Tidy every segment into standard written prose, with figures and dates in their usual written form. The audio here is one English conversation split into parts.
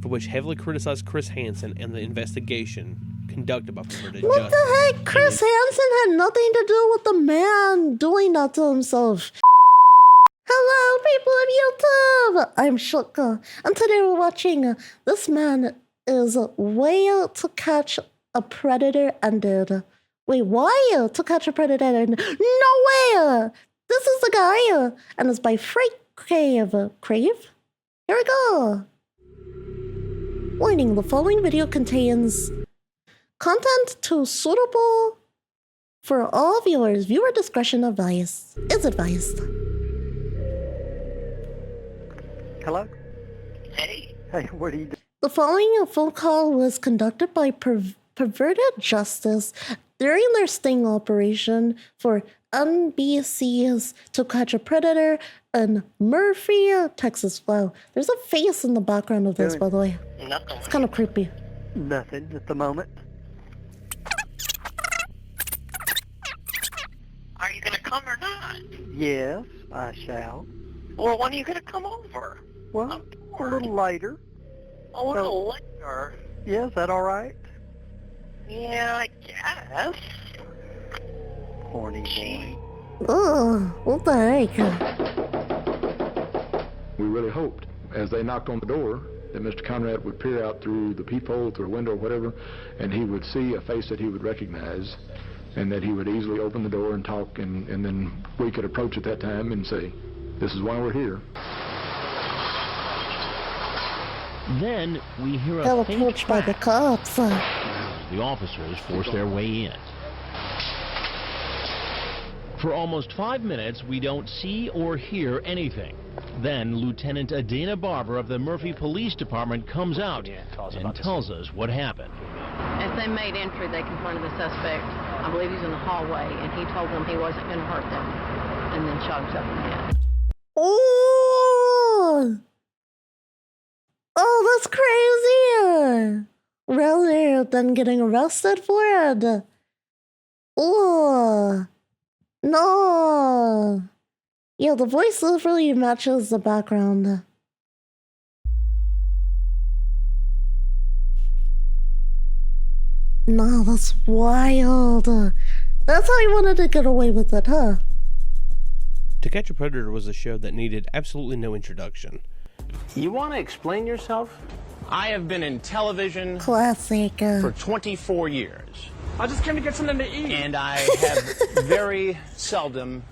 after which heavily criticized Chris Hansen and the investigation conducted by Perverted What Justice. the heck? Chris Hansen had nothing to do with the man doing that to himself. Hello, people of YouTube! I'm Schoko, and today we're watching This Man is Way to Catch a Predator Ended. Wait, why? To Catch a Predator Ended? No way! This is the guy, and it's by Crave. Crave? Here we go! Warning, the following video contains content too suitable for all viewers. Viewer discretion is advised. Hello? Hey. Hey, what are you doing? The following phone call was conducted by Perverted Justice during their sting operation for NBC's To Catch a Predator in Murphy, Texas. Wow, there's a face in the background of this, by the way. Nothing. It's kind of creepy. Nothing at the moment. Are you gonna come or not? Yes, I shall. Well, when are you gonna come over? Well, I'm a bored. little later. A little later. Yeah, is that all right? Yeah, I guess. Horny Gee. boy. Oh, what the heck? We really hoped, as they knocked on the door, that Mr. Conrad would peer out through the peephole, through a window or whatever, and he would see a face that he would recognize, and that he would easily open the door and talk, and then we could approach at that time and say, this is why we're here. Then we hear Got a faint approached by the crack. cops. The officers force their way in. For almost 5 minutes, we don't see or hear anything. Then Lieutenant Adina Barber of the Murphy Police Department comes out and tells us what happened. As they made entry, they confronted the suspect. I believe he's in the hallway, and he told them he wasn't going to hurt them, and then shot himself in the head. Oh! Oh, that's crazy! Rather than getting arrested for it. Oh! No! Yeah, the voice really matches the background. No, that's wild. That's how he wanted to get away with it, huh? To Catch a Predator was a show that needed absolutely no introduction. You want to explain yourself? I have been in television Classic. for 24 years. I just came to get something to eat. And I have very seldom...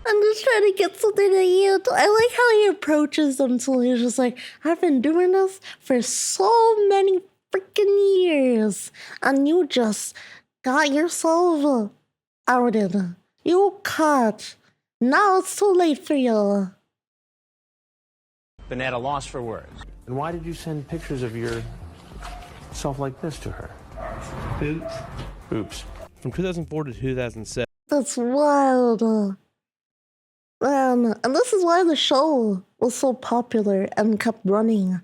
I'm just trying to get something to eat. I like how he approaches them till he's just like, I've been doing this for so many freaking years, and you just got yourself outed. You caught. Now it's too late for you. Been at a loss for words. And why did you send pictures of yourself like this to her? Oops. Oops. From 2004 to 2007, That's wild. Man, and this is why the show was so popular and kept running.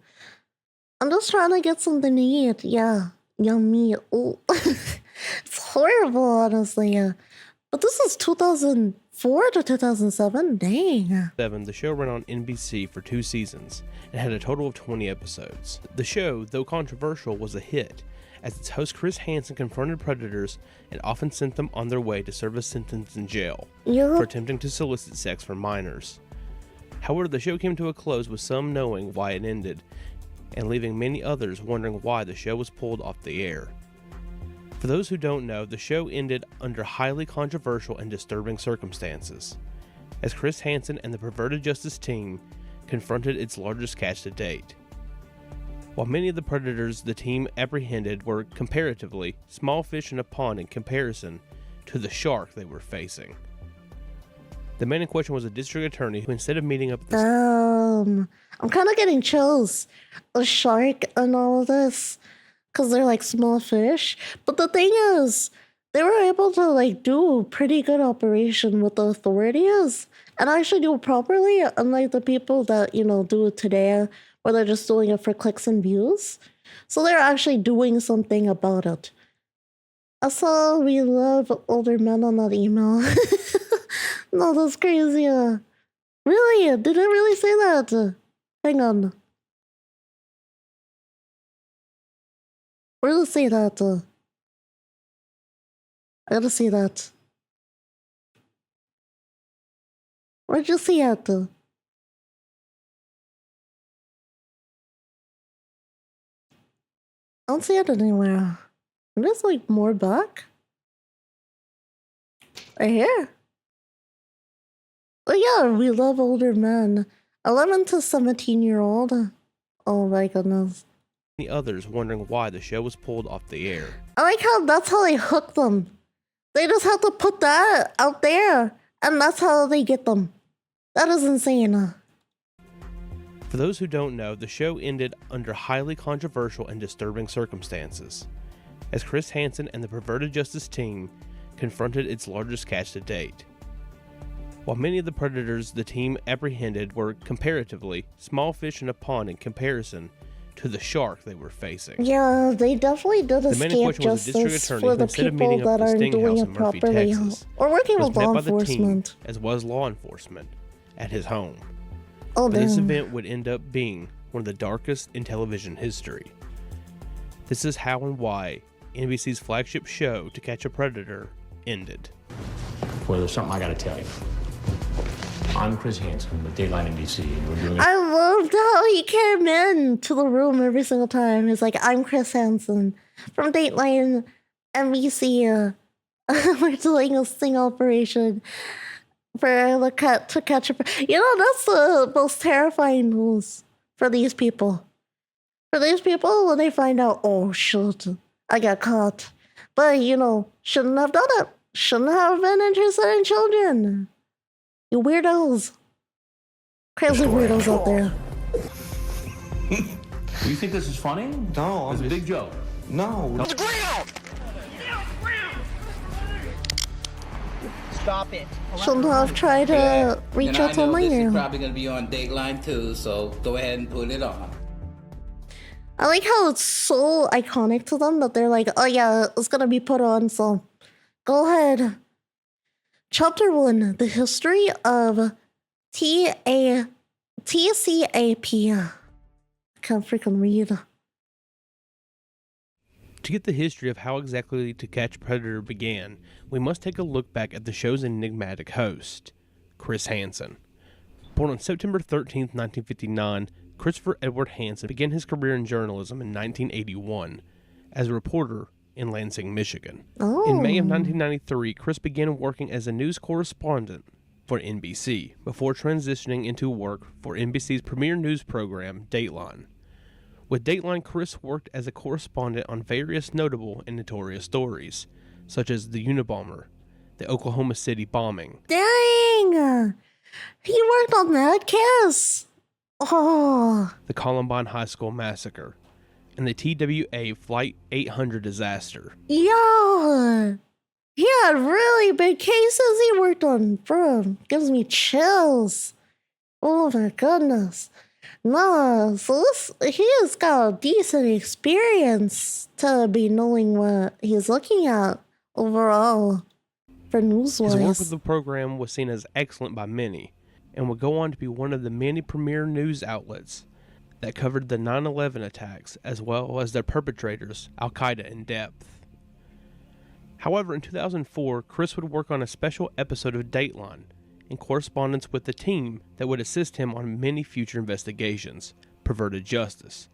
I'm just trying to get something to eat. Yeah, yummy. Ooh. It's horrible, honestly. But this is 2004 to 2007. Dang. the show ran on NBC for 2 seasons and had a total of 20 episodes. The show, though controversial, was a hit, as its host Chris Hansen confronted predators and often sent them on their way to serve a sentence in jail for attempting to solicit sex from minors. However, the show came to a close with some knowing why it ended, and leaving many others wondering why the show was pulled off the air. For those who don't know, the show ended under highly controversial and disturbing circumstances, as Chris Hansen and the Perverted Justice team confronted its largest catch to date. While many of the predators the team apprehended were comparatively small fish in a pond in comparison to the shark they were facing. The man in question was a district attorney who, instead of meeting up at the I'm kind of getting chills. A shark and all of this, because they're like small fish. But the thing is, they were able to like do a pretty good operation with the authorities and actually do it properly, unlike the people that, you know, do it today, where they're just doing it for clicks and views. So they're actually doing something about it. I saw we love older men on that email. No, that's crazy. Really? Did I really say that? Hang on. Where does it say that? I gotta see that. Where'd you see it? I don't see it anywhere. There's like more back. Right here. Oh yeah, we love older men. 11 to 17-year-old. Oh my goodness. The others wondering why the show was pulled off the air. I like how that's how they hook them. They just have to put that out there, and that's how they get them. That is insane. For those who don't know, the show ended under highly controversial and disturbing circumstances, as Chris Hansen and the Perverted Justice team confronted its largest catch to date. While many of the predators the team apprehended were comparatively small fish in a pond in comparison to the shark they were facing. Yeah, they definitely did The man in escape question was a district justice attorney for who, the instead of people meeting up that at the aren't Sting doing House it in Murphy, properly, Texas, or working was with met law by the team enforcement. as well as law enforcement at his home. Oh, But this damn. event would end up being one of the darkest in television history. This is how and why NBC's flagship show, To Catch a Predator, ended. Well, there's something I gotta tell you. I'm Chris Hansen with Dateline NBC, and we're doing I loved how he came in to the room every single time. He's like, I'm Chris Hansen from Dateline NBC. We're doing a sting operation for the cat to catch a... You know, that's the most terrifying news for these people. For these people, when they find out, oh, shit, I got caught. But, you know, shouldn't have done it. Shouldn't have been interested in children. You weirdos. Crazy weirdos out there. You think this is funny? No, It's a big joke. no. Stop it. Shouldn't have tried to reach out to a This is minor. probably going to be on Dateline too, so go ahead and put it on. I like how it's so iconic to them that they're like, oh yeah, it's gonna be put on, so go ahead. Chapter 1, the history of TCAP. Can't freaking read. To get the history of how exactly To Catch a Predator began, we must take a look back at the show's enigmatic host, Chris Hansen. Born on September 13th, 1959, Christopher Edward Hansen began his career in journalism in 1981 as a reporter in Lansing, Michigan. Oh. In May of 1993, Chris began working as a news correspondent for NBC before transitioning into work for NBC's premier news program, Dateline. With Dateline, Chris worked as a correspondent on various notable and notorious stories, such as the Unabomber, the Oklahoma City bombing, Dang! He worked on that case! Oh. the Columbine High School massacre, and the TWA Flight 800 disaster. Yeah! He had really big cases he worked on, bro. Gives me chills. Oh my goodness. No, so he has got a decent experience to be knowing what he's looking at overall for His work with news-wise. the program was seen as excellent by many, and would go on to be one of the many premier news outlets that covered the 9/11 attacks as well as their perpetrators, Al-Qaeda, in depth. However, in 2004, Chris would work on a special episode of Dateline in correspondence with the team that would assist him on many future investigations, Perverted Justice,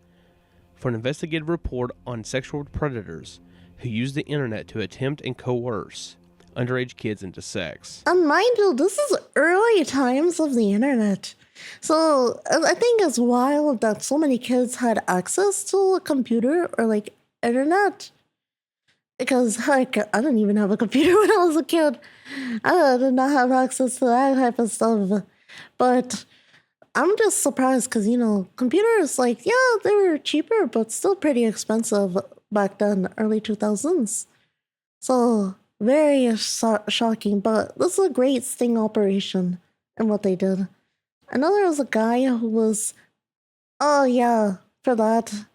for an investigative report on sexual predators who use the internet to attempt and coerce underage kids into sex. And mind you, this is early times of the internet. So I think it's wild that so many kids had access to a computer or like internet. Because heck, I didn't even have a computer when I was a kid. I did not have access to that type of stuff. But I'm just surprised because, you know, computers, like, yeah, they were cheaper, but still pretty expensive back then, early 2000s. So, very shocking. But this is a great sting operation and what they did. I know there was a guy who was, oh yeah, for that.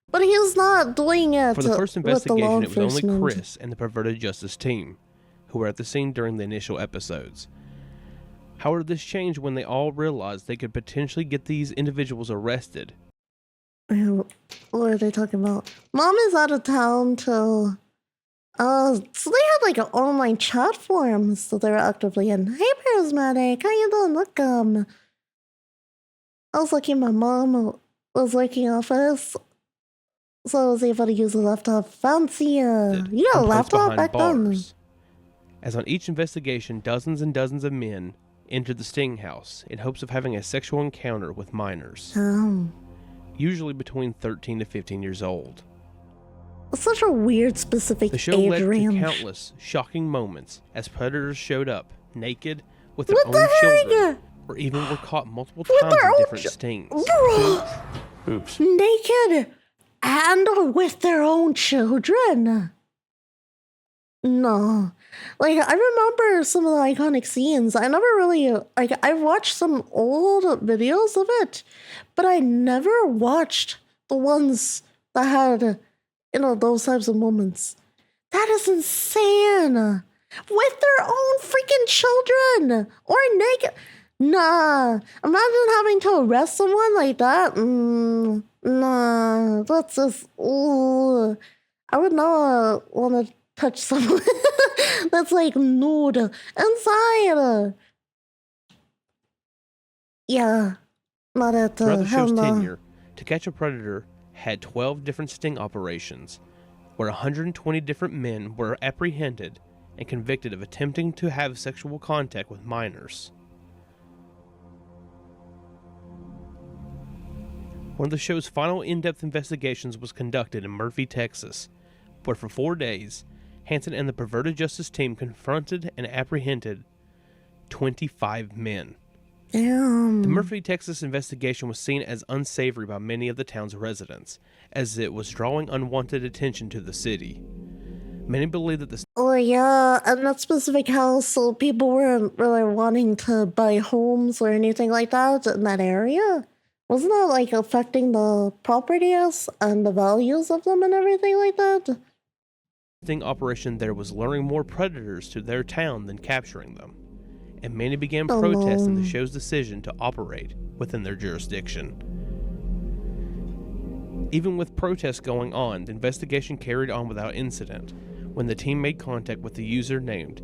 But he's not doing it For the first with the law investigation, it was only enforcement. Chris and the Perverted Justice team who were at the scene during the initial episodes. However, this changed when they all realized they could potentially get these individuals arrested What are they talking about? Mom is out of town till... so they had like an online chat forum, so they were actively in. Hey, Charismatic, how you doing? Look, I was lucky my mom was working office, so I was able to use a laptop. Fancy, you got a laptop back then? As on each investigation, dozens and dozens of men entered the Sting House in hopes of having a sexual encounter with minors, usually between 13 to 15 years old. Such a weird specific The show age led range. to countless shocking moments as predators showed up naked with their What own the children, heck? or even were caught multiple With times their in own different stings. Oops. Naked and with their own children. No. Like, I remember some of the iconic scenes. I never really, like, I've watched some old videos of it, but I never watched the ones that had, those types of moments. That is insane. With their own freaking children. Or naked. Nah. Imagine having to arrest someone like that. Nah. That's just, ooh. I would not want to touch someone that's like nude inside. Yeah, not at Throughout the show's hell no. tenure, To Catch a Predator had 12 different sting operations, where 120 different men were apprehended and convicted of attempting to have sexual contact with minors. One of the show's final in-depth investigations was conducted in Murphy, Texas, where for 4 days, Hansen and the Perverted Justice team confronted and apprehended 25 men. Damn. The Murphy, Texas investigation was seen as unsavory by many of the town's residents, as it was drawing unwanted attention to the city. Many believe that the Oh yeah, and that specific house, so people weren't really wanting to buy homes or anything like that in that area. Wasn't that like affecting the properties and the values of them and everything like that? sting operation there was luring more predators to their town than capturing them, and many began protesting the show's decision to operate within their jurisdiction. Even with protests going on, the investigation carried on without incident when the team made contact with the user named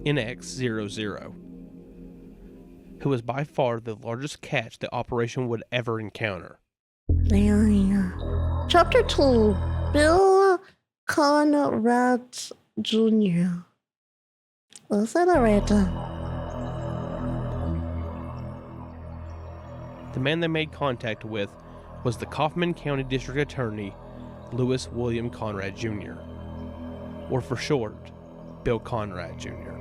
NX00, who was by far the largest catch the operation would ever encounter. Yeah. Chapter 2, Bill Conrad Jr. Was that right? The man they made contact with was the Kaufman County District Attorney, Lewis William Conrad Jr., or for short, Bill Conrad Jr.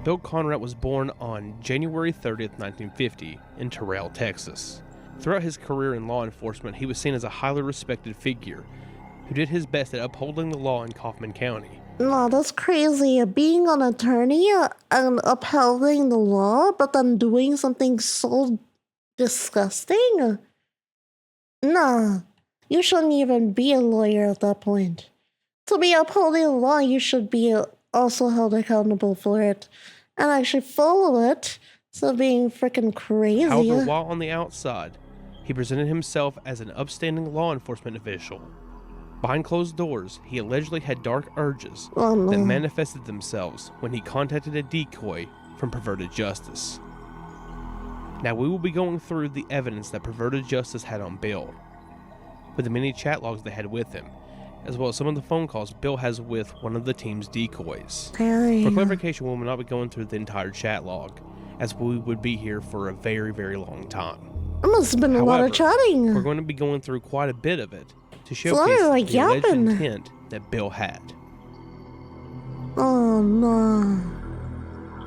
Bill Conrad was born on January 30th, 1950, in Terrell, Texas. Throughout his career in law enforcement, he was seen as a highly respected figure who did his best at upholding the law in Kaufman County. No, that's crazy. Being an attorney and upholding the law, but then doing something so disgusting? Nah, you shouldn't even be a lawyer at that point. To be upholding the law, you should be also held accountable for it and actually follow it. So being freaking crazy. However, while on the outside, he presented himself as an upstanding law enforcement official. Behind closed doors, he allegedly had dark urges that manifested themselves when he contacted a decoy from Perverted Justice. Now we will be going through the evidence that Perverted Justice had on Bill, with the many chat logs they had with him, as well as some of the phone calls Bill has with one of the team's decoys. For clarification, we will not be going through the entire chat log, as we would be here for a very, very long time. It must have been a lot of chatting. We're going to be going through quite a bit of it to showcase like the alleged yapping. intent that Bill had. Oh no.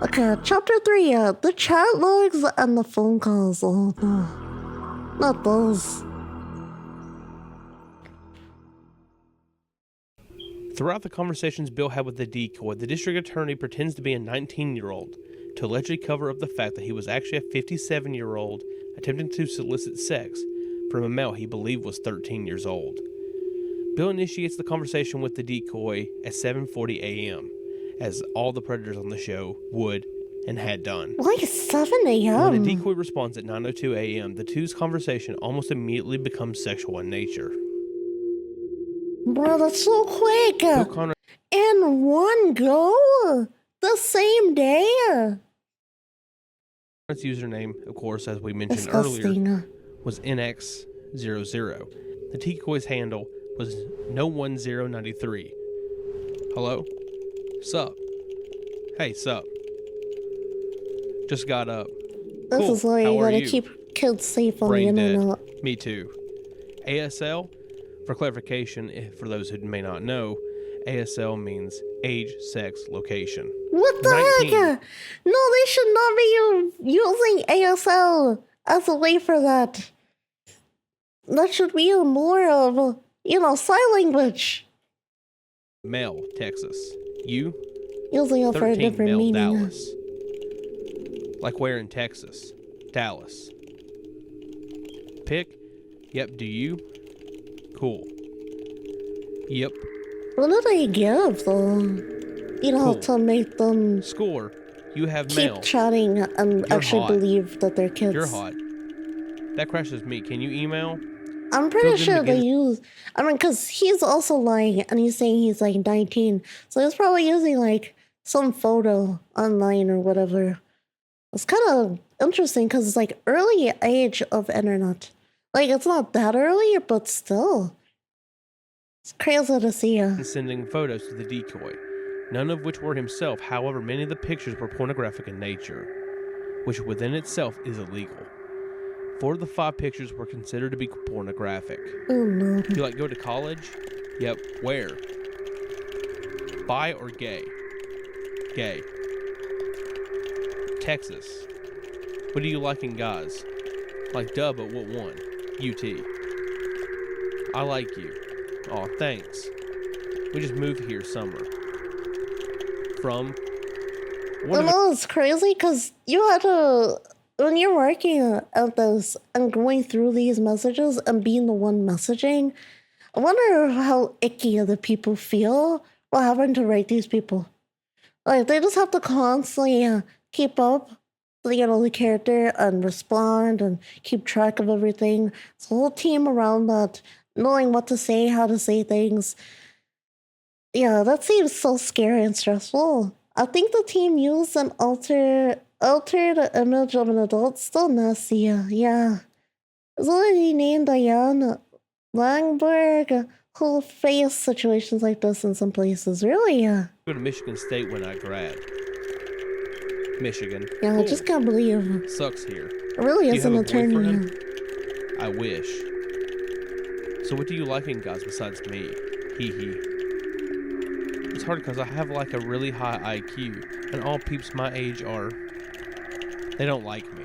Okay, chapter 3, the chat logs and the phone calls. Oh no. Not those. Throughout the conversations Bill had with the decoy, the district attorney pretends to be a 19-year-old to allegedly cover up the fact that he was actually a 57-year-old attempting to solicit sex from a male he believed was 13 years old. Bill initiates the conversation with the decoy at 7:40 a.m., as all the predators on the show would and had done. Like 7 When a a.m. decoy responds at 9:02 a.m., the two's conversation almost immediately becomes sexual in nature. Bro, that's so quick. Bill Conrad In one go? The same day? Conrad's username, of course, as we mentioned earlier, Disgusting. was NX00. The decoy's handle was No1093. Hello? Sup? Hey, sup? Just got up. This Cool. is why How you are gotta you? keep kids safe on Brain the dead. internet. Me too. ASL, for clarification, for those who may not know, ASL means age, sex, location. What the 19. heck? No, they should not be using ASL as a way for that. That should be more of, sign language. Male, Texas. You, Using it for a 13, different male, meaning. Dallas. Like where in Texas? Dallas. Pick? Yep, do you? Cool. Yep. What do they give, though? Cool. To make them Score. You have keep mail. chatting and You're actually hot. believe that they're kids. You're hot. That crashes me. Can you email? I'm pretty Build them sure they again. use. Because he's also lying and he's saying he's like 19. So he's probably using like some photo online or whatever. It's kind of interesting because it's like early age of internet. Like it's not that early, but still. It's crazy to see. And sending photos to the decoy, none of which were himself. However, many of the pictures were pornographic in nature, which within itself is illegal. 4 of the 5 pictures were considered to be pornographic. Oh no. You like go to college? Yep. Where? Bi or gay? Gay. Texas. What do you like in guys? Like duh, but what one? UT. I like you. Aw, thanks. We just moved here summer. From? One of No, it's crazy because you had to, when you're working at this and going through these messages and being the one messaging, I wonder how icky other people feel while having to write these people. Like, they just have to constantly keep up, the character and respond and keep track of everything. It's a whole team around that, knowing what to say, how to say things. Yeah, that seems so scary and stressful. I think the team used an altered image of an adult. Still nasty, yeah. There's already named Diane Langberg who face situations like this in some places. Really, yeah. go to Michigan State when I grad. Michigan. Yeah, I Cool. just can't believe Sucks here. it really Do you is have an a attorney. boyfriend? I wish. So what do you like in guys besides me? Hee hee. It's hard because I have like a really high IQ, and all peeps my age are... They don't like me.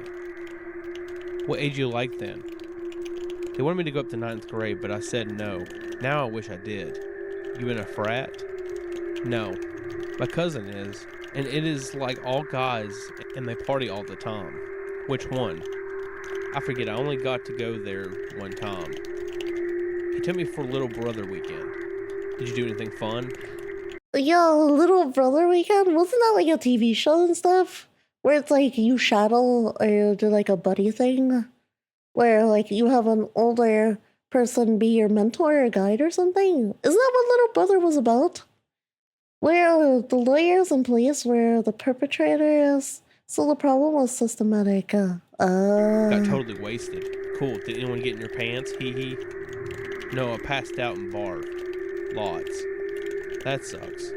What age you like then? They wanted me to go up to 9th grade, but I said no. Now I wish I did. You in a frat? No. My cousin is, and it is like all guys, and they party all the time. Which one? I forget, I only got to go there one time. He took me for Little Brother weekend. Did you do anything fun? Yeah, Little Brother Weekend, wasn't that like a TV show and stuff? Where it's like you shadow or you do like a buddy thing? Where like you have an older person be your mentor or guide or something? Isn't that what Little Brother was about? Where the lawyers and police were the perpetrator is. So the problem was systematic. Got totally wasted. Cool. Did anyone get in your pants? Hee hee. No, I passed out and barfed. Lots. That sucks.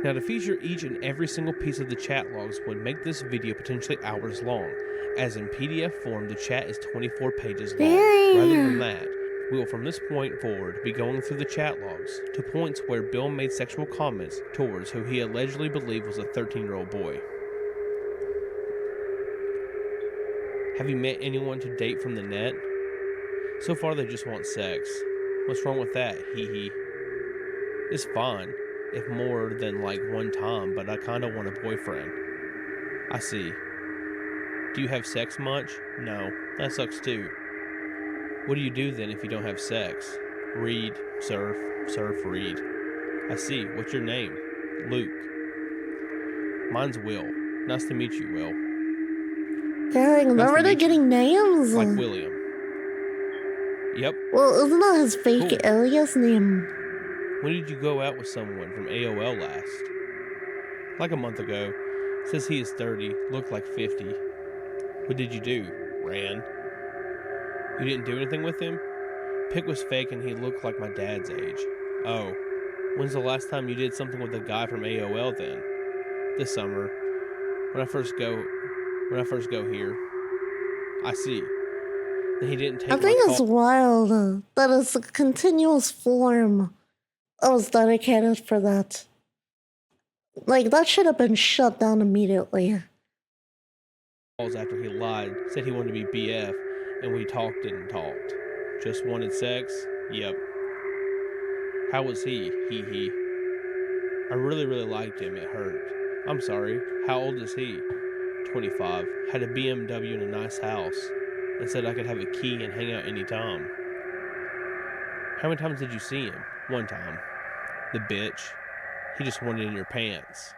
Now to feature each and every single piece of the chat logs would make this video potentially hours long, as in PDF form the chat is 24 pages long. Rather than that, we will from this point forward be going through the chat logs to points where Bill made sexual comments towards who he allegedly believed was a 13-year-old boy. Have you met anyone to date from the net? So far they just want sex. What's wrong with that? Hee hee. It's fine, if more than like one time, but I kinda want a boyfriend. I see. Do you have sex much? No. That sucks too. What do you do then if you don't have sex? Read, surf, read. I see. What's your name? Luke. Mine's Will. Nice to meet you, Will. Dang, they're Nice to already meet you. getting names. Like William. Yep. Well, isn't that his fake Cool. alias name? When did you go out with someone from AOL last? Like a month ago. Says he is 30, looked like 50. What did you do? Ran. You didn't do anything with him? Pic was fake and he looked like my dad's age. Oh. When's the last time you did something with a guy from AOL then? This summer. When I first go here. I see. Then he didn't take I think my it's call. wild that it's a continuous form. I was dedicated for that. Like, that should have been shut down immediately. After he lied, said he wanted to be BF, and we talked and talked. Just wanted sex? Yep. How was he? He. I really liked him. It hurt. I'm sorry. How old is he? 25. Had a BMW and a nice house, and said I could have a key and hang out anytime. How many times did you see him? One time. The bitch. He just wanted in your pants.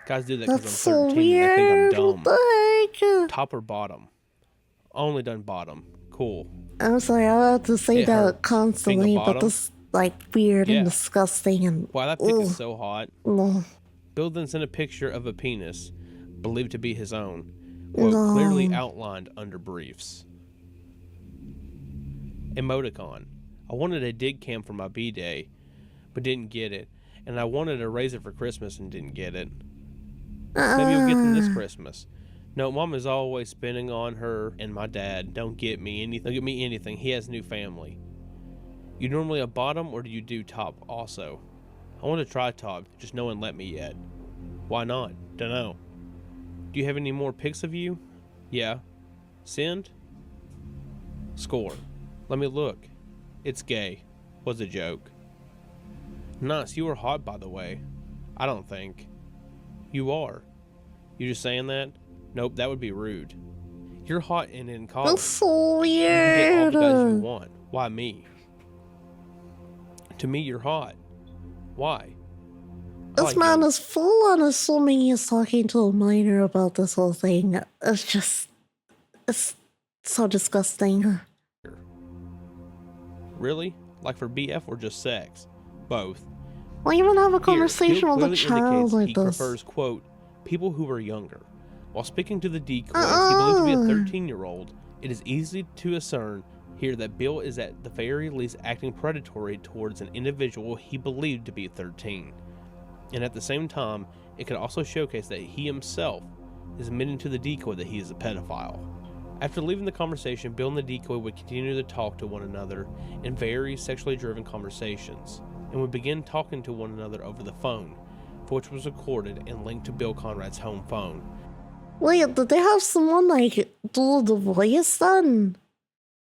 Guys do that because I'm That's so 13 weird. and they think I'm What dumb. the heck? Top or bottom? Only done bottom. Cool. I'm sorry, I have to say It that hurts. constantly, Being a but bottom? this like weird Yeah. and disgusting and Wow, that pic is ugh. so hot. No. Bill then sent a picture of a penis, believed to be his own, quote, clearly No. outlined under briefs. Emoticon. I wanted a dig cam for my B-day, but didn't get it, and I wanted a razor for Christmas and didn't get it. Maybe you'll get them this Christmas. No, Mom is always spending on her and my dad. Don't get me anything. He has new family. You normally a bottom or do you do top also? I want to try top, just no one let me yet. Why not? Dunno. Do you have any more pics of you? Yeah. Send? Score. Let me look. It's gay. Was a joke. Nice, you were hot by the way. I don't think. You are. You just saying that? Nope, that would be rude. You're hot and in college. That's so You can get all weird. the guys you want. Why me? To me, you're hot. Why? I This like man young- is full on assuming he's talking to a minor about this whole thing. It's so disgusting. Really? Like for BF or just sex? Both. Why even have a Here, conversation Bill with a clearly child indicates like he this? prefers, quote, people who are younger. While speaking to the decoys, he believed to be a 13-year-old. It is easy to discern here that Bill is at the very least acting predatory towards an individual he believed to be 13. And at the same time, it could also showcase that he himself is admitting to the decoy that he is a pedophile. After leaving the conversation, Bill and the decoy would continue to talk to one another in very sexually driven conversations, and would begin talking to one another over the phone, for which was recorded and linked to Bill Conrad's home phone. Wait, did they have someone like do the voice then?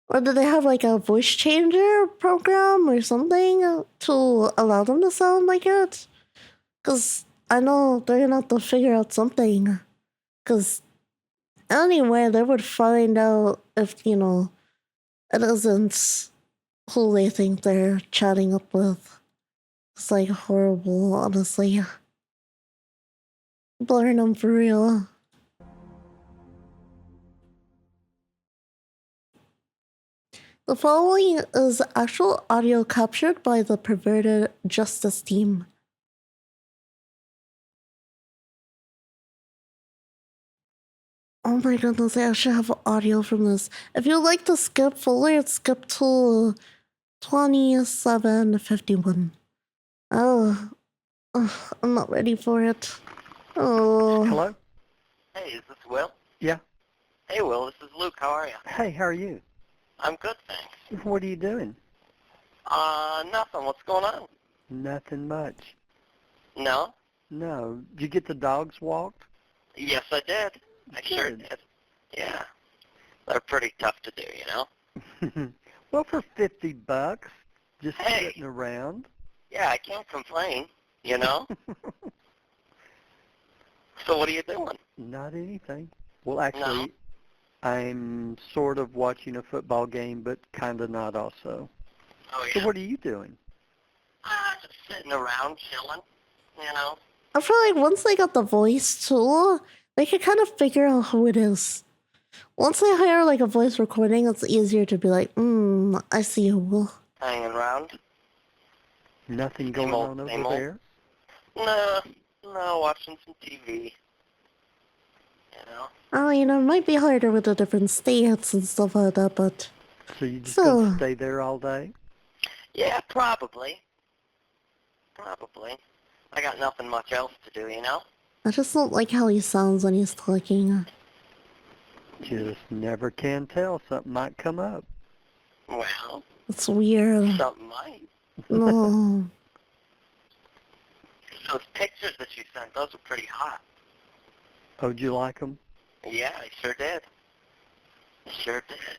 Or did they have like a voice changer program or something to allow them to sound like it? Because I know they're gonna have to figure out something. Because anyway, they would find out if, it isn't who they think they're chatting up with. It's like horrible, honestly. Blurring them for real. The following is actual audio captured by the perverted justice team. Oh my goodness, I actually have audio from this. If you'd like to skip forward, skip to 27:51. Oh, I'm not ready for it. Oh. Hello? Hey, is this Will? Yeah. Hey, Will, this is Luke. How are you? Hey, how are you? I'm good, thanks. What are you doing? Nothing. What's going on? Nothing much. No? No. Did you get the dogs walked? Yes, I did. I sure Good. did. Yeah. They're pretty tough to do, you know? Well, for $50, just Hey. sitting around. Yeah, I can't complain, you know? So what are you doing? Not anything. Well, actually, I'm sort of watching a football game, but kind of not also. Oh, yeah? So what are you doing? Just sitting around, chilling, you know? I feel like once they got the voice tool, they could kind of figure out who it is. Once they hire like a voice recording, it's easier to be like, I see who. Hanging around? Nothing going on over there? No, watching some TV. You know? Oh, it might be harder with the different states and stuff like that, but... So you just gonna stay there all day? Yeah, probably. Probably. I got nothing much else to do, you know? I just don't like how he sounds when he's talking. Just never can tell. Something might come up. Well, it's weird. Something might. No. Those pictures that you sent, those were pretty hot. Oh, did you like them? Yeah, I sure did. Sure did.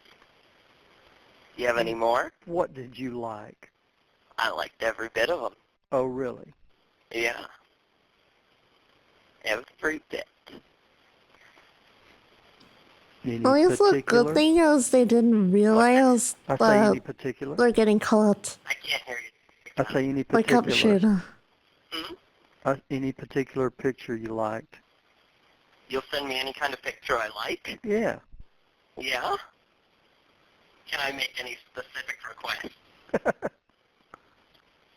You have any more? What did you like? I liked every bit of them. Oh, really? Yeah. Every bit. Well, I guess the good thing is they didn't realize that they're getting caught. I can't hear you. I say any Like particular. captured. Any particular picture you liked? You'll send me any kind of picture I like? Yeah. Yeah? Can I make any specific requests?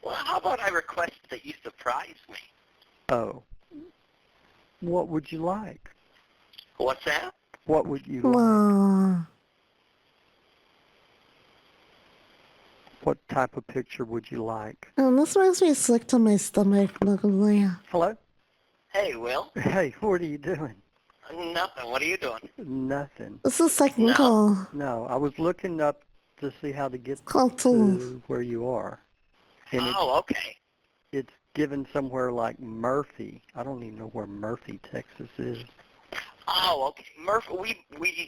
Well, how about I request that you surprise me? Oh. What would you like? What's that? What would you like? Aww. What type of picture would you like? This makes me sick to my stomach, not gonna lie. Hello? Hey, Will. Hey, what are you doing? Nothing. What are you doing? Nothing. This is second call. No, I was looking up to see how to get called to where you are. And okay. It's given somewhere like Murphy. I don't even know where Murphy, Texas is. Oh, okay.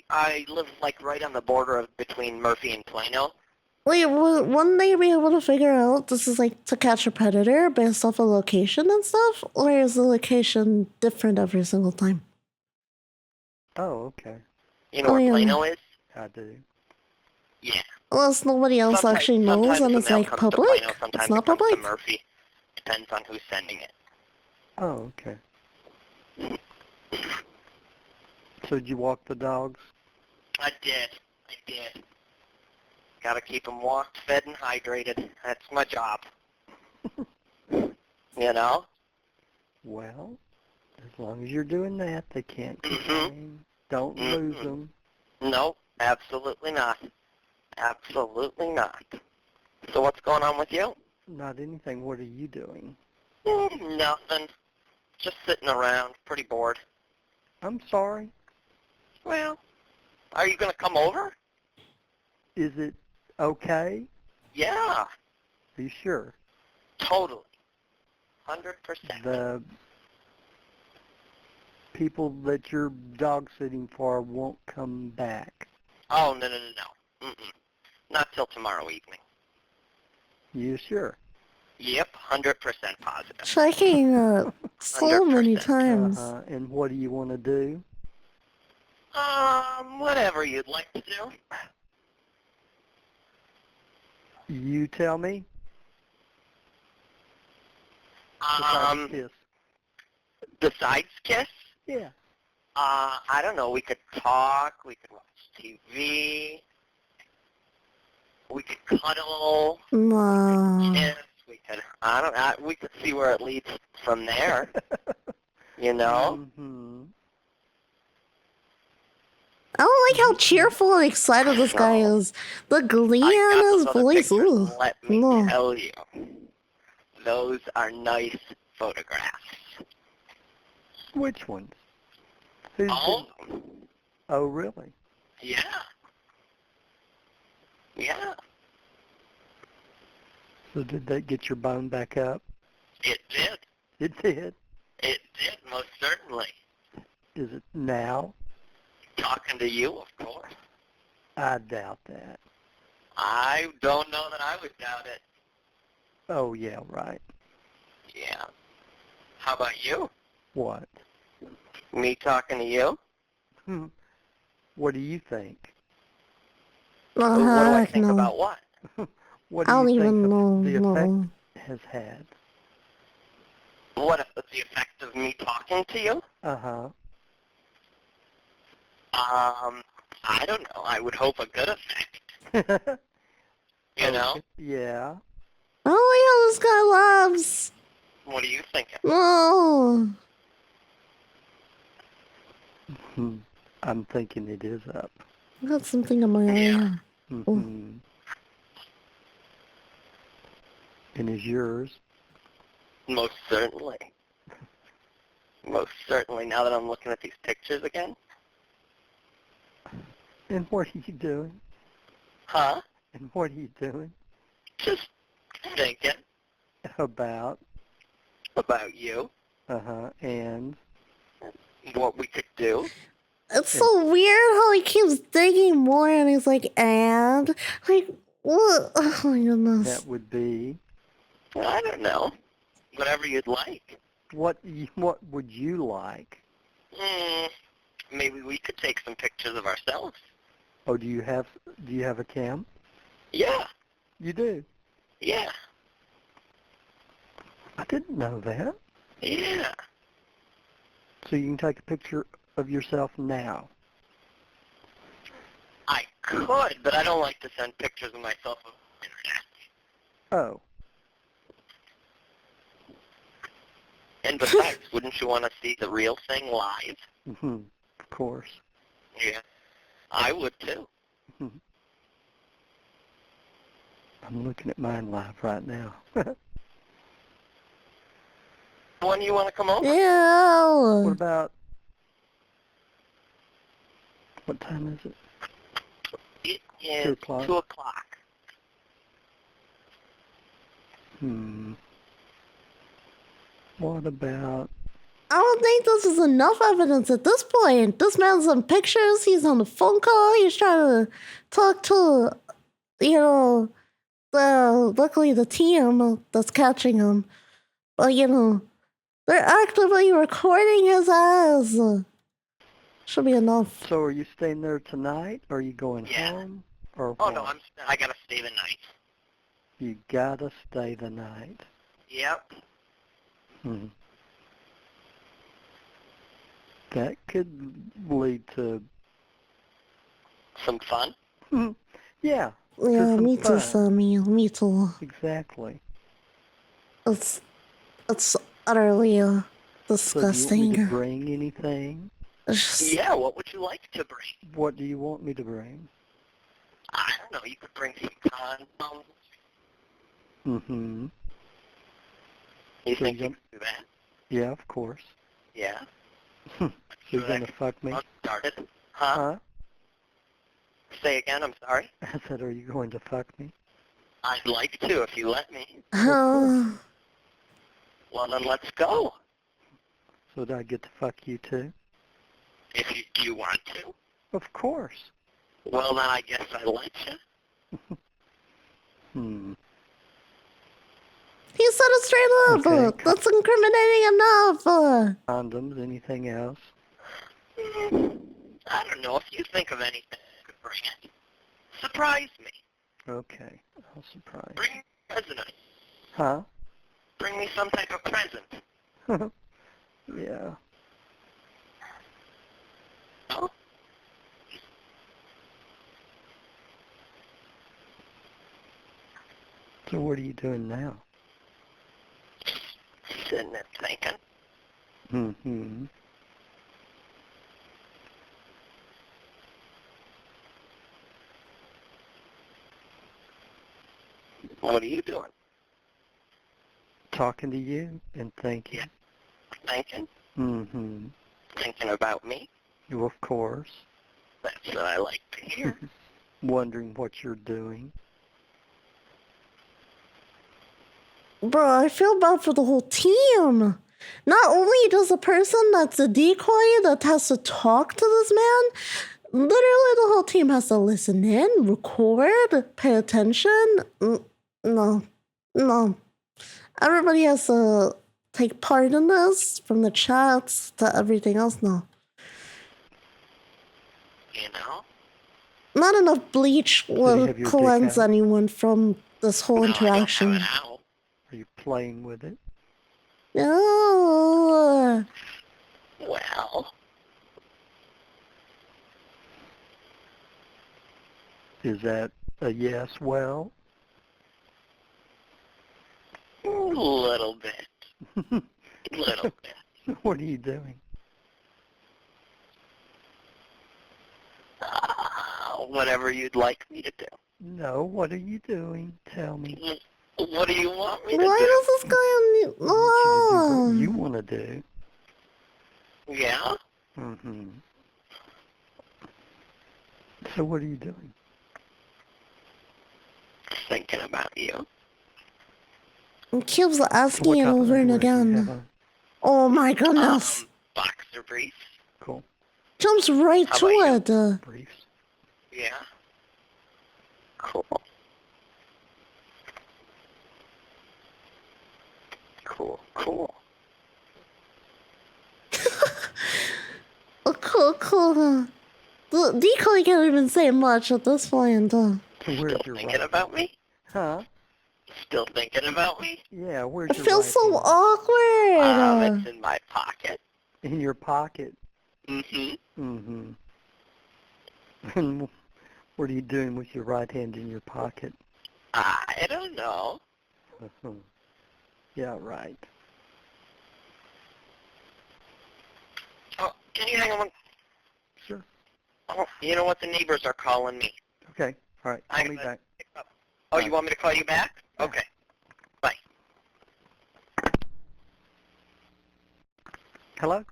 I live like right on the border of between Murphy and Plano. Wait, wouldn't they be able to figure out this is like to catch a predator based off a location and stuff? Or is the location different every single time? Oh, okay. You know where Plano is? I do. Yeah. Unless nobody else actually knows and it's like public? Sometimes It's not it comes public? to Murphy. Depends on who's sending it. Oh, okay. So did you walk the dogs? I did. Gotta keep them walked, fed, and hydrated. That's my job. You know? Well, as long as you're doing that, they can't complain. Don't lose them. No, absolutely not. Absolutely not. So what's going on with you? Not anything. What are you doing? Nothing. Just sitting around, pretty bored. I'm sorry. Well, are you going to come over? Is it okay? Yeah. Are you sure? Totally. 100%. The people that you're dog sitting for won't come back. Oh, no. Mm-mm. Not till tomorrow evening. You sure? Yep, 100% positive. Checking so many times. And what do you want to do? Whatever you'd like to do. You tell me. Besides kiss? Yeah. I don't know. We could talk. We could watch TV. We could cuddle. No. We could kiss. We could. We could see where it leads from there. You know. Mm-hmm. I don't like how cheerful and excited this guy is. The glee in his voice. Ooh. Let me tell you, those are nice photographs. Which ones? Oh, really? yeah. Yeah. So did that get your bone back up? It did. It did? It did, most certainly. Is it now? Talking to you, of course. I doubt that. I don't know that I would doubt it. Oh, yeah, right. Yeah. How about you? What? Me talking to you? What do you think? What do I think about what? What do you think the effect has had? What if it's the effect of me talking to you? Uh-huh. I don't know. I would hope a good effect. You know? Yeah. Oh, yeah, this guy loves. What are you thinking? Oh. I'm thinking it is up. I got something in my eye. Mm-hmm. And is yours? Most certainly. Most certainly, now that I'm looking at these pictures again. And what are you doing? Huh? And what are you doing? Just thinking About? you, Uh-huh. And? what we could do. It's so weird how he keeps digging more and he's like, and? Like, what? Oh my goodness. That would be? I don't know. Whatever you'd like. What would you like? Maybe we could take some pictures of ourselves. Oh, do you have a cam? Yeah. You do? Yeah. I didn't know that. Yeah. So you can take a picture of yourself now. I could, but I don't like to send pictures of myself on the internet. Oh. And besides, wouldn't you want to see the real thing live? Mm-hmm. Of course. Yeah. I would too. Mm-hmm. I'm looking at mine live right now. When do you want to come over? Ew. What about, what time is it? It is 2 o'clock. 2 o'clock. What about? I don't think this is enough evidence at this point. This man's on pictures. He's on the phone call. He's trying to talk to, luckily the team that's catching him. But, they're actively recording his ass. Should be enough. So are you staying there tonight? Or are you going home? Or Oh, what? no, I got to stay the night. You gotta stay the night. Yep. That could lead to some fun. Yeah. Yeah, me too, fun. Sammy. Me too. Exactly. It's utterly disgusting. So do you want me to bring anything? Yeah, what would you like to bring? What do you want me to bring? I don't know. You could bring some condoms. Mm-hmm. You So think you you could do that? Yeah, of course. Yeah. You're gonna fuck me? Started. Huh? Say again, I'm sorry? I said, are you going to fuck me? I'd like to if you let me. Oh. Well, then let's go. So do I get to fuck you too? If do you want to? Of course. Well, then I guess I'll let you. He said it straight up. Okay. That's incriminating enough. Condoms, anything else? I don't know. If you think of anything, you could bring it. Surprise me. Okay, I'll surprise. Bring me a present. Huh? Bring me some type of present. Yeah. Oh? So what are you doing now? Sitting there thinking. Mm-hmm. What are you doing? Talking to you and thinking. Yeah. Thinking? Mm-hmm. Thinking about me? You, of course. That's what I like to hear. Wondering what you're doing. Bro, I feel bad for the whole team. Not only does the person that's a decoy that has to talk to this man, literally the whole team has to listen in, record, pay attention. No. Everybody has to take part in this, from the chats to everything else. No. You know? Not enough bleach will have your cleanse dick out? anyone from this whole interaction. I don't have it out. Are you playing with it? No. Well, Is that a yes, well? a little bit. Little bit. What are you doing? Whatever you'd like me to do. No, what are you doing? Tell me. What do you want me to Why do? does this guy on I want you to do what you no? want to do. Yeah? Mm-hmm. So what are you doing? Thinking about you. He keeps So asking what it type of over and underwear do you have again. on? Oh my goodness. Boxer briefs. Cool. Jumps right How to about it. Briefs. Yeah. Cool. Cool. Cool. The decoy can't even say much at this point. So where's Still your thinking right? about me? Huh? Still thinking about me? Yeah, where's It your feels right so hand? awkward. It's in my pocket. In your pocket. Mm-hmm. Mm-hmm. And what are you doing with your right hand in your pocket? I don't know. Yeah, right. Oh, can you hang on? Sure. Oh, you know what? The neighbors are calling me. Okay. All right. Call me gotta back. pick up. Oh, you want me to call you back? Yeah. Okay. Bye. Hello?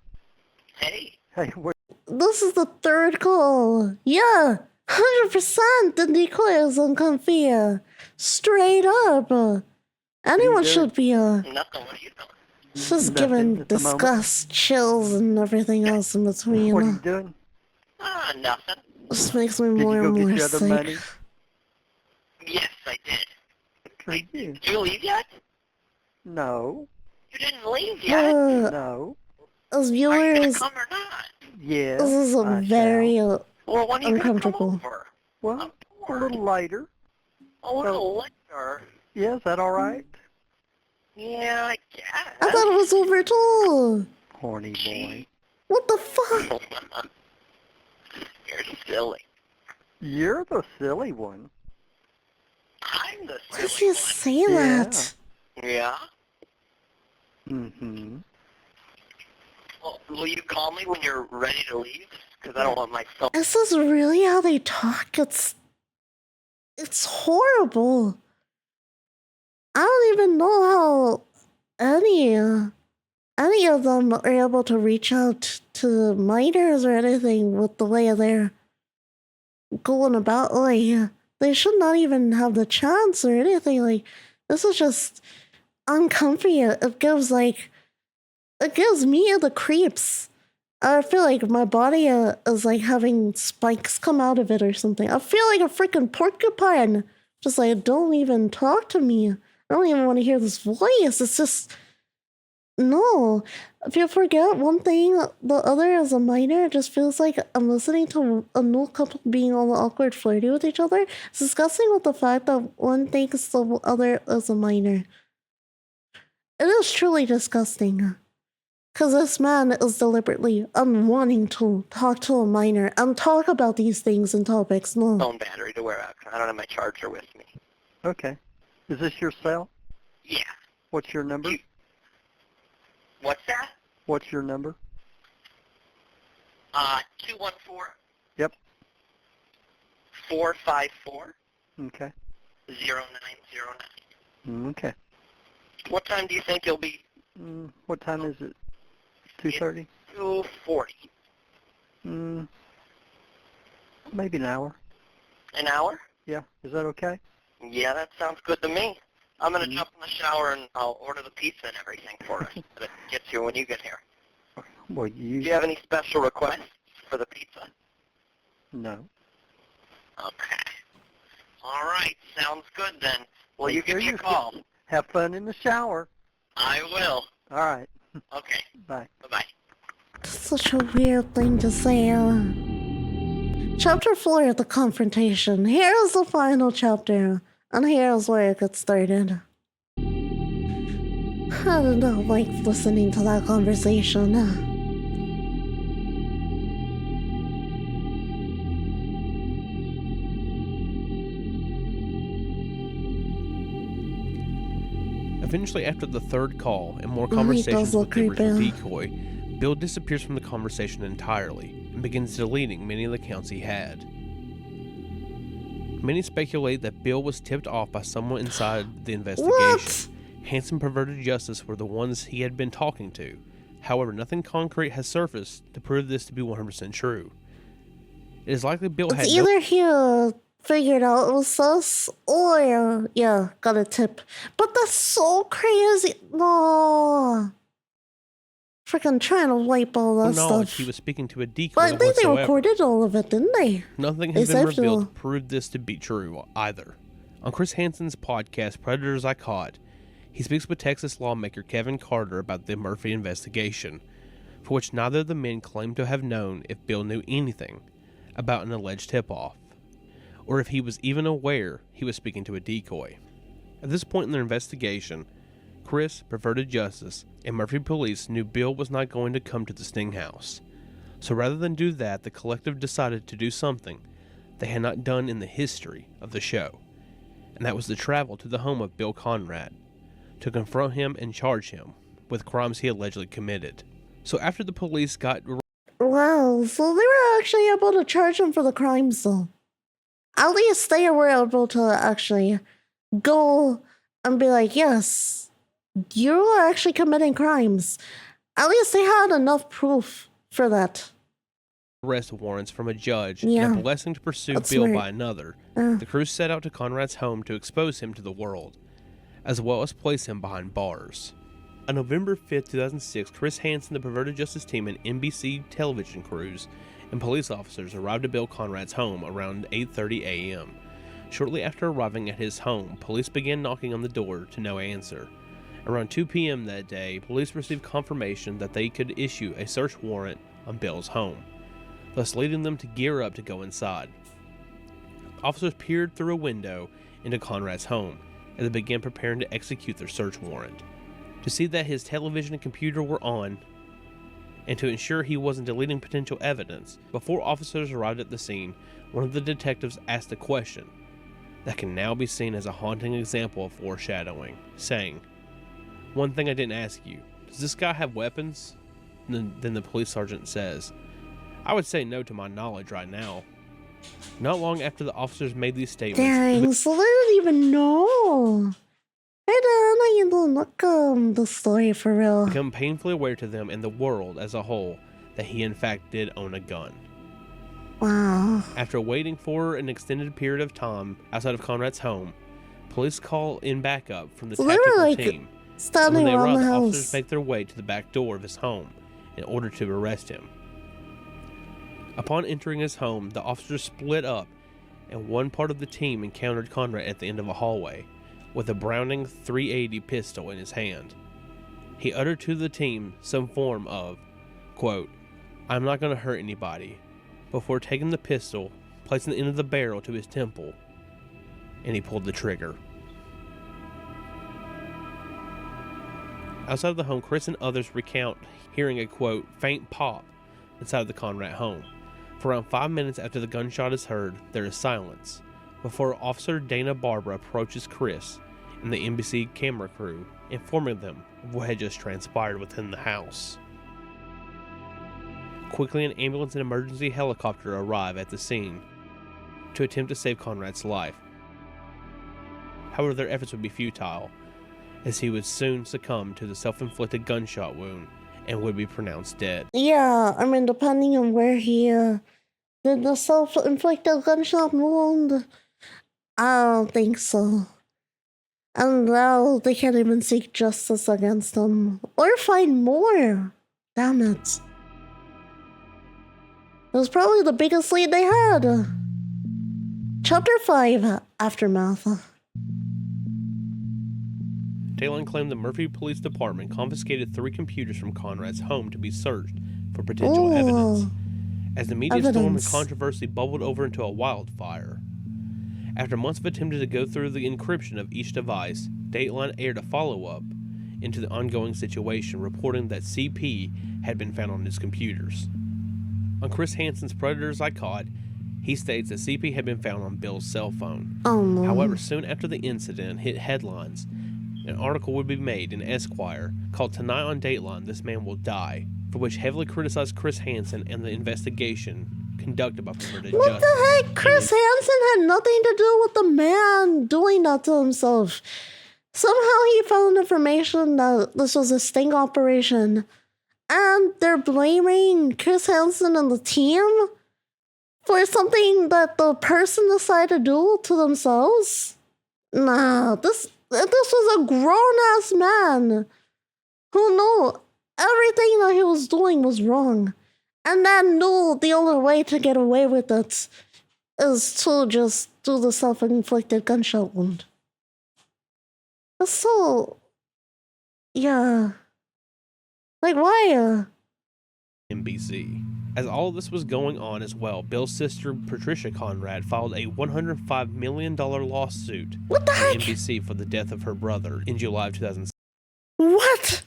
Hey. Hey, where? This is the third call. Yeah, 100% the decoy is uncomfy. Straight up. Anyone doing? should be. Nothing. What are you doing? Just Nothing given at the moment. disgust, chills, and everything else in between. What are you doing? Nothing. Just makes me Did more you go and get more your other sick. money? Yes, I did. Did you? Did you leave yet? No. You didn't leave yet. No. As Are you gonna viewers, come or not? Yes, this is a I very shall. Well, when are you gonna come uncomfortable. over? Well, I'm a bored. little later. A little later. Yeah, is that all right? Yeah, I guess. I thought it was over too. Horny boy. What the fuck? You're silly. You're the silly one. I'm the Why did silly you one. say Yeah. that? Yeah? Mm-hmm. Well, will you call me when you're ready to leave? Because I don't want my phone. Is this really how they talk? It's horrible. I don't even know how any of them are able to reach out to minors or anything with the way they're going about. Like, they should not even have the chance or anything. Like, this is just uncomfy. It gives me the creeps. I feel like my body is like having spikes come out of it or something. I feel like a freaking porcupine. Just like, don't even talk to me. I don't even want to hear this voice. It's just, no. If you forget one thing, the other as a minor, it just feels like I'm listening to a new couple being all awkward flirty with each other. It's disgusting with the fact that one thinks the other is a minor. It is truly disgusting. Because this man is deliberately unwanting to talk to a minor and talk about these things and topics. No. Phone battery to wear out. I don't have my charger with me. Okay. Is this your cell? Yeah. What's your number? What's that? What's your number? 214. Yep. 454 Okay. 0909. Okay. What time do you think you'll be? What time is it? 2:30? 2:40. Maybe an hour. An hour? Yeah. Is that okay? Yeah, that sounds good to me. I'm going to jump in the shower and I'll order the pizza and everything for us. But it gets here when you get here. Well, Do you have any special requests for the pizza? No. Okay. All right. Sounds good then. Well, you give me a call. Have fun in the shower. I will. All right. Okay. Bye. Bye-bye. Such a weird thing to say. Chapter 4, the confrontation. Here is the final chapter, and here is where it gets started. I don't like listening to that conversation. Eventually, after the third call and more He conversations does look with the original creepy. decoy, Bill disappears from the conversation entirely and begins deleting many of the accounts he had. Many speculate that Bill was tipped off by someone inside the investigation. What? Hanson perverted justice were the ones he had been talking to. However, nothing concrete has surfaced to prove this to be 100% true. It is likely Bill had It's no either he figured out it was us, or, yeah, got a tip. But that's so crazy. No. Freaking trying to wipe all that knowledge stuff. he was speaking to a decoy But I think they whatsoever. recorded all of it, didn't they? Nothing has They been said so. revealed to prove this to be true either. On Chris Hansen's podcast, Predators I Caught, he speaks with Texas lawmaker Kevin Carter about the Murphy investigation, for which neither of the men claimed to have known if Bill knew anything about an alleged tip-off, or if he was even aware he was speaking to a decoy. At this point in their investigation, Chris, Perverted Justice, and Murphy Police knew Bill was not going to come to the Sting House. So rather than do that, the collective decided to do something they had not done in the history of the show, and that was to travel to the home of Bill Conrad to confront him and charge him with crimes he allegedly committed. So after the police got... Wow, so they were actually able to charge him for the crimes, though. At least they were able to actually go and be like, yes, you are actually committing crimes. At least they had enough proof for that. arrest warrants from a judge Yeah. and a blessing to pursue That's Bill smart. by another, the crew set out to Conrad's home to expose him to the world, as well as place him behind bars. On November 5th, 2006, Chris Hansen, the Perverted Justice team, and NBC television crews and police officers arrived at Bill Conrad's home around 8:30 a.m. Shortly after arriving at his home, police began knocking on the door to no answer. Around 2 p.m. that day, police received confirmation that they could issue a search warrant on Bill's home, thus leading them to gear up to go inside. Officers peered through a window into Conrad's home as they began preparing to execute their search warrant. To see that his television and computer were on, and to ensure he wasn't deleting potential evidence, before officers arrived at the scene, one of the detectives asked a question that can now be seen as a haunting example of foreshadowing, saying, "One thing I didn't ask you, does this guy have weapons?" Then the police sergeant says, "I would say no to my knowledge right now." Not long after the officers made these statements, Dang, so they didn't even know. I don't look the story for real. become painfully aware to them and the world as a whole that he in fact did own a gun. Wow. After waiting for an extended period of time outside of Conrad's home, police call in backup from the So they were, tactical like, team. And Standing when they around arrive, the the house. officers make their way to the back door of his home in order to arrest him. Upon entering his home, the officers split up, and one part of the team encountered Conrad at the end of a hallway with a Browning .380 pistol in his hand. He uttered to the team some form of, quote, "I'm not going to hurt anybody," before taking the pistol, placing the end of the barrel to his temple, and he pulled the trigger. Outside of the home, Chris and others recount hearing a, quote, "faint pop" inside the Conrad home. For around 5 minutes after the gunshot is heard, there is silence, before Officer Dana Barbara approaches Chris and the NBC camera crew, informing them of what had just transpired within the house. Quickly, an ambulance and emergency helicopter arrive at the scene to attempt to save Conrad's life. However, their efforts would be futile, as he would soon succumb to the self-inflicted gunshot wound and would be pronounced dead. Yeah, I mean, depending on where he did the self-inflicted gunshot wound, I don't think so. And now they can't even seek justice against him or find more. Damn it. It was probably the biggest lead they had. Chapter 5, Aftermath. Dayline claimed the Murphy Police Department confiscated 3 computers from Conrad's home to be searched for potential Ooh. evidence, as the media storm and Evidence. controversy bubbled over into a wildfire. After months of attempting to go through the encryption of each device, Dateline aired a follow-up into the ongoing situation, reporting that CP had been found on his computers. On Chris Hansen's Predators I Caught, he states that CP had been found on Bill's cell phone. Oh no. However, soon after the incident hit headlines, an article would be made in Esquire called "Tonight on Dateline, This Man Will Die," for which heavily criticized Chris Hansen and the investigation conducted by Florida What Justice. the heck? Chris Hansen had nothing to do with the man doing that to himself. Somehow he found information that this was a sting operation, and they're blaming Chris Hansen and the team for something that the person decided to do to themselves? Nah, this was a grown-ass man who knew everything that he was doing was wrong, and then knew the only way to get away with it is to just do the self-inflicted gunshot wound. That's so... yeah. Like, why? NBC. As all of this was going on as well, Bill's sister Patricia Conrad filed a $105 million lawsuit What the heck? NBC for the death of her brother in July of 2006. What?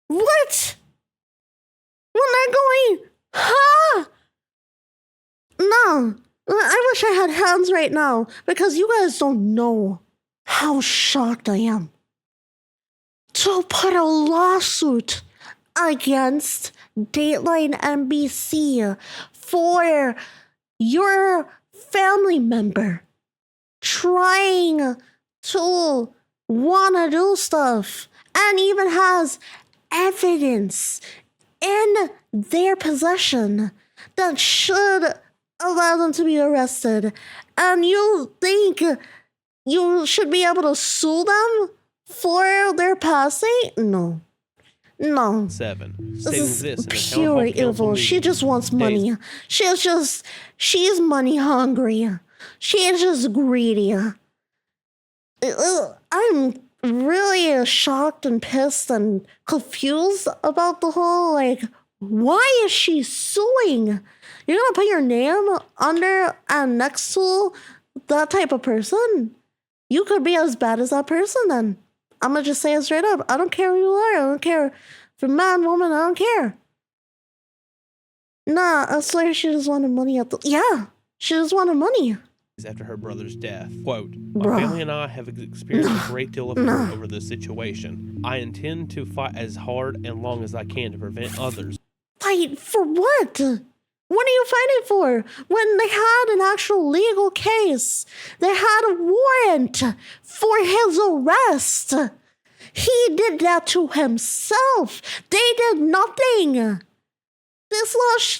What? When they're going, huh? No. I wish I had hands right now, because you guys don't know how shocked I am. To put a lawsuit against Dateline NBC for your family member trying to wanna do stuff and even has evidence in their possession that should allow them to be arrested, and you think you should be able to sue them for their passing? No. 7. This is pure evil. She just wants money. She's money hungry. She is just greedy. I'm really shocked and pissed and confused about the whole, like, why is she suing? You're gonna put your name under and next to that type of person? You could be as bad as that person then. I'm gonna just say it straight up. I don't care who you are. I don't care if you're man, woman, I don't care. Nah, I swear she just wanted money yeah, she just wanted money. After her brother's death. Quote, "My family and I have experienced a great deal of hurt over this situation. I intend to fight as hard and long as I can to prevent others." Fight for what? What are you fighting for? When they had an actual legal case, they had a warrant for his arrest. He did that to himself. They did nothing. This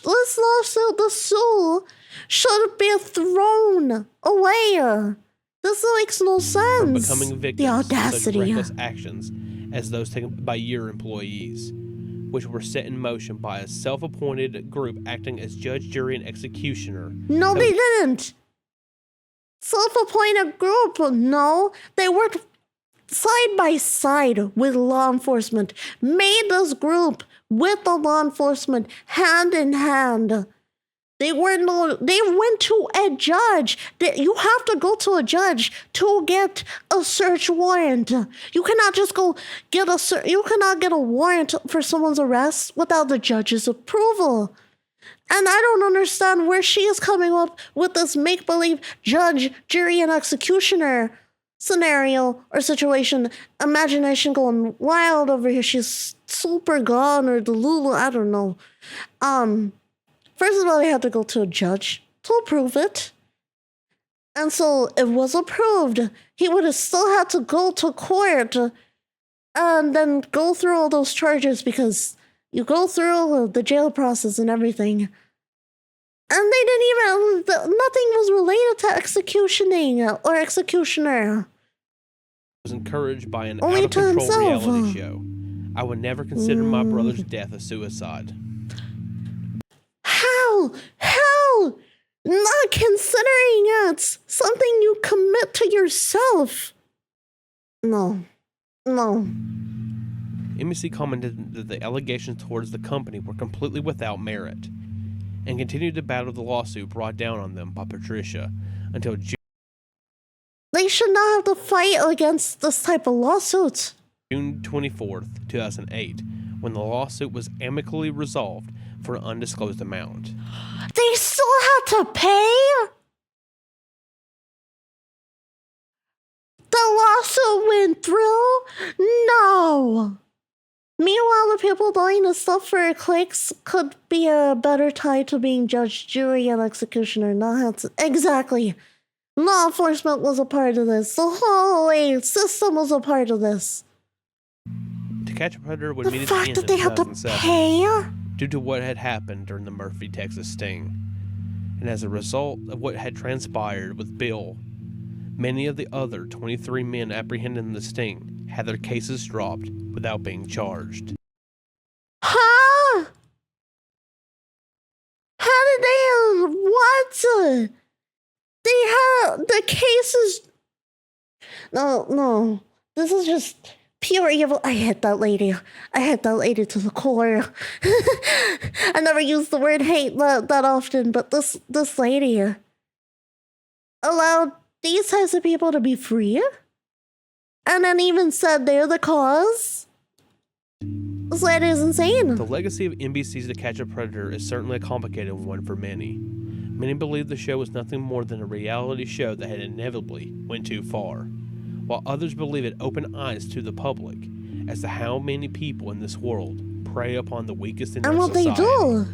lawsuit, the sue, should be thrown away. This makes no sense. From becoming victims the of such audacity. reckless actions as those taken by your employees, which were set in motion by a self-appointed group acting as judge, jury, and executioner. No, they didn't. Self-appointed group. No, they worked side by side with law enforcement. Made this group with the law enforcement hand in hand. They went to a judge. You have to go to a judge to get a search warrant. You cannot just go get you cannot get a warrant for someone's arrest without the judge's approval. And I don't understand where she is coming up with this make-believe judge, jury, and executioner scenario or situation. Imagination going wild over here. She's super gone or delulu. I don't know. First of all, they had to go to a judge to approve it. And so it was approved. He would have still had to go to court and then go through all those charges, because you go through the jail process and everything. And they didn't even, nothing was related to executioning or executioner. Was encouraged by an Only to out-of-control himself. reality show. I would never consider my brother's death a suicide. How? Not considering it something you commit to yourself. No. NBC commented that the allegations towards the company were completely without merit, and continued to battle the lawsuit brought down on them by Patricia until June. They should not have to fight against this type of lawsuits. June 24th, 2008, when the lawsuit was amicably resolved for an undisclosed amount. They still had to pay? The lawsuit went through? No. Meanwhile, the people doing the stuff for clicks could be a better tied to being judge, jury, and executioner. Exactly. Law enforcement was a part of this. The whole system was a part of this. To Catch a Predator would meet The its end fact that in they had to 2007 pay? due to what had happened during the Murphy, Texas sting. And as a result of what had transpired with Bill, many of the other 23 men apprehended in the sting had their cases dropped without being charged. Huh? How did they... What? They had the cases... No. This is just pure evil. I hate that lady. I hate that lady to the core. I never use the word hate that often, but this lady allowed these types of people to be free? And then even said they're the cause? This lady is insane. The legacy of NBC's To Catch a Predator is certainly a complicated one for many. Many believe the show was nothing more than a reality show that had inevitably went too far, while others believe it opened eyes to the public as to how many people in this world prey upon the weakest in our society. And what they do?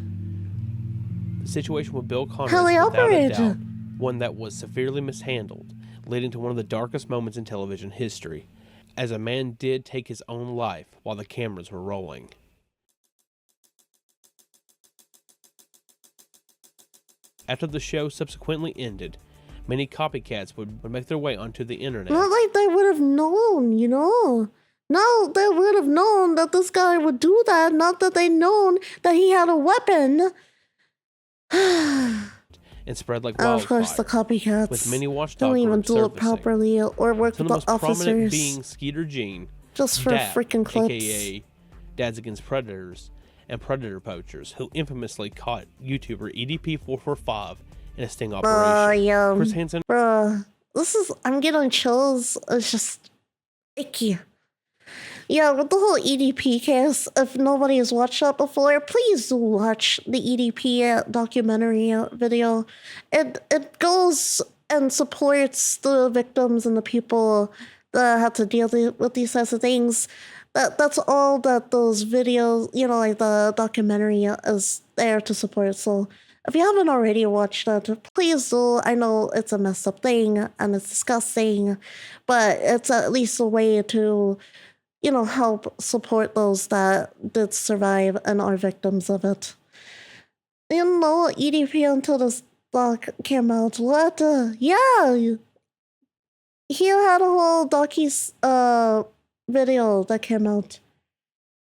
The situation with Bill Conrad How is they without a operate. doubt one that was severely mishandled, leading to one of the darkest moments in television history, as a man did take his own life while the cameras were rolling. After the show subsequently ended, many copycats would make their way onto the internet. Not like they would have known, you know? No, they would have known that this guy would do that, not that they known that he had a weapon. And spread like And wildfire. of course, the copycats with many watchdog don't even groups do it surfacing. properly or work Some with of the the most prominent officers. being Skeeter Jean, Just for Dap, freaking clips. aka Dads Against Predators, and Predator Poachers, who infamously caught YouTuber EDP445 in a sting operation. Yeah. Chris Hansen. Bruh. I'm getting chills. It's just icky. Yeah, with the whole EDP case, if nobody has watched that before, please do watch the EDP documentary video. It goes and supports the victims and the people that have to deal with these types of things. That's all that those videos, like the documentary is there to support. So if you haven't already watched that, please do. I know it's a messed up thing and it's disgusting, but it's at least a way to help support those that did survive and are victims of it. EDP until this doc came out. What? Yeah. He had a whole video that came out.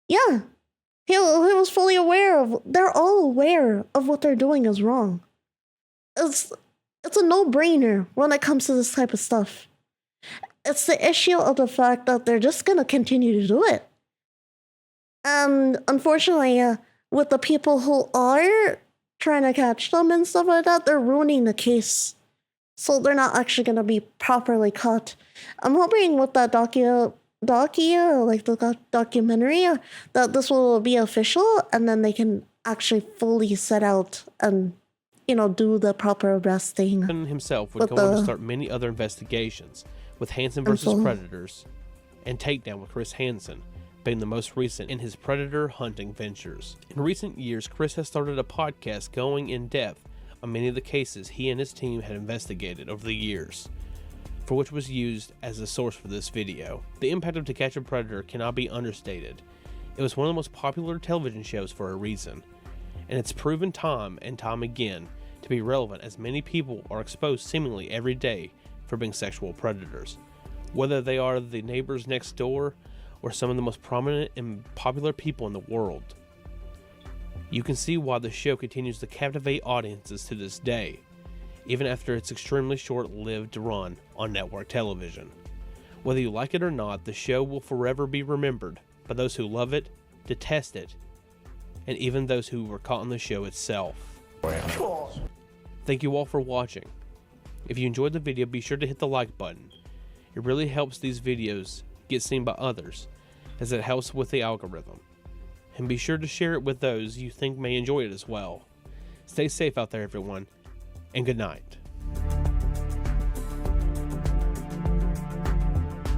Yeah. He was fully aware of... They're all aware of what they're doing is wrong. It's a no-brainer when it comes to this type of stuff. It's the issue of the fact that they're just going to continue to do it. And unfortunately, with the people who are trying to catch them and stuff like that, they're ruining the case. So they're not actually going to be properly caught. I'm hoping with that documentary, that this will be official and then they can actually fully set out and, do the proper arresting. Himself would go on to start many other investigations, with Hansen vs. Predators and Takedown with Chris Hansen being the most recent in his predator hunting ventures. In recent years, Chris has started a podcast going in depth on many of the cases he and his team had investigated over the years, for which was used as the source for this video. The impact of To Catch a Predator cannot be understated. It was one of the most popular television shows for a reason, and it's proven time and time again to be relevant, as many people are exposed seemingly every day for being sexual predators, whether they are the neighbors next door or some of the most prominent and popular people in the world. You can see why the show continues to captivate audiences to this day, even after its extremely short-lived run on network television. Whether you like it or not, the show will forever be remembered by those who love it, detest it, and even those who were caught on the show itself. Thank you all for watching. If you enjoyed the video, be sure to hit the like button. It really helps these videos get seen by others, as it helps with the algorithm. And be sure to share it with those you think may enjoy it as well. Stay safe out there, everyone, and good night.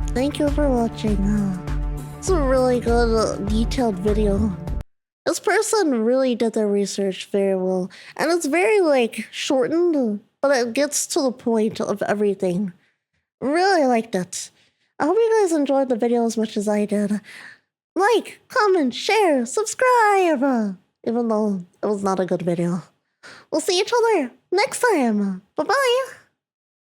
Thank you for watching. It's a really good, detailed video. This person really did their research very well, and it's very, like, shortened, but it gets to the point of everything. Really liked it. I hope you guys enjoyed the video as much as I did. Like, comment, share, subscribe! Even though it was not a good video. We'll see each other next time. Bye-bye!